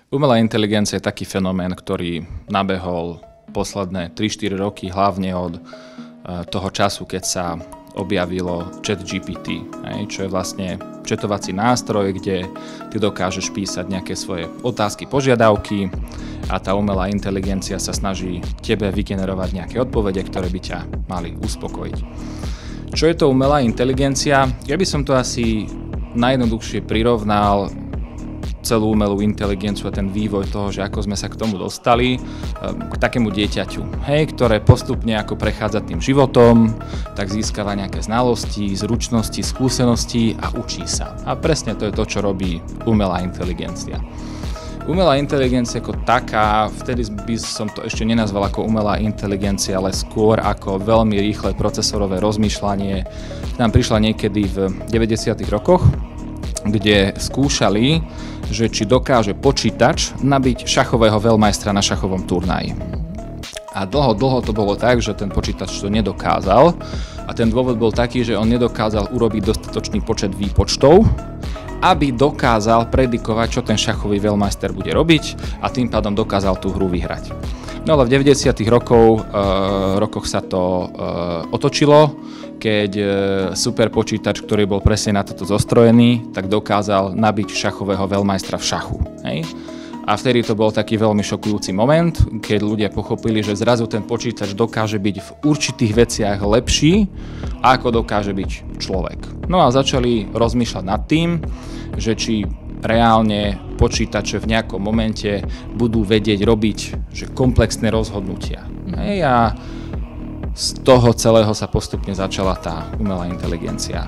Umelá inteligencia je taký fenomén, ktorý nabehol posledné 3-4 roky, hlavne od toho času, keď sa objavilo ChatGPT, čo je vlastne chatovací nástroj, kde ty dokážeš písať nejaké svoje otázky, požiadavky a tá umelá inteligencia sa snaží tebe vygenerovať nejaké odpovede, ktoré by ťa mali uspokojiť. Čo je to umelá inteligencia? Ja by som to asi najjednoduchšie prirovnal celú umelú inteligenciu a ten vývoj toho, že ako sme sa k tomu dostali, k takému dieťaťu, ktoré postupne ako prechádza tým životom, tak získava nejaké znalosti, zručnosti, skúsenosti a učí sa. A presne to je to, čo robí umelá inteligencia. Umelá inteligencia ako taká, vtedy by som to ešte nenazval ako umelá inteligencia, ale skôr ako veľmi rýchle procesorové rozmýšľanie. Nám prišla niekedy v 90. rokoch, kde skúšali, že či dokáže počítač nabiť šachového veľmajstra na šachovom turnaji. A dlho to bolo tak, že ten počítač to nedokázal a ten dôvod bol taký, že on nedokázal urobiť dostatočný počet výpočtov, aby dokázal predikovať, čo ten šachový veľmajster bude robiť a tým pádom dokázal tú hru vyhrať. No ale v 90. rokoch sa to otočilo, keď superpočítač, ktorý bol presne na toto zostrojený, tak dokázal nabiť šachového veľmajstra v šachu. A vtedy to bol taký veľmi šokujúci moment, keď ľudia pochopili, že zrazu ten počítač dokáže byť v určitých veciach lepší, ako dokáže byť človek. No a začali rozmýšľať nad tým, že či reálne počítače v nejakom momente budú vedieť robiť že komplexné rozhodnutia. A z toho celého sa postupne začala tá umelá inteligencia.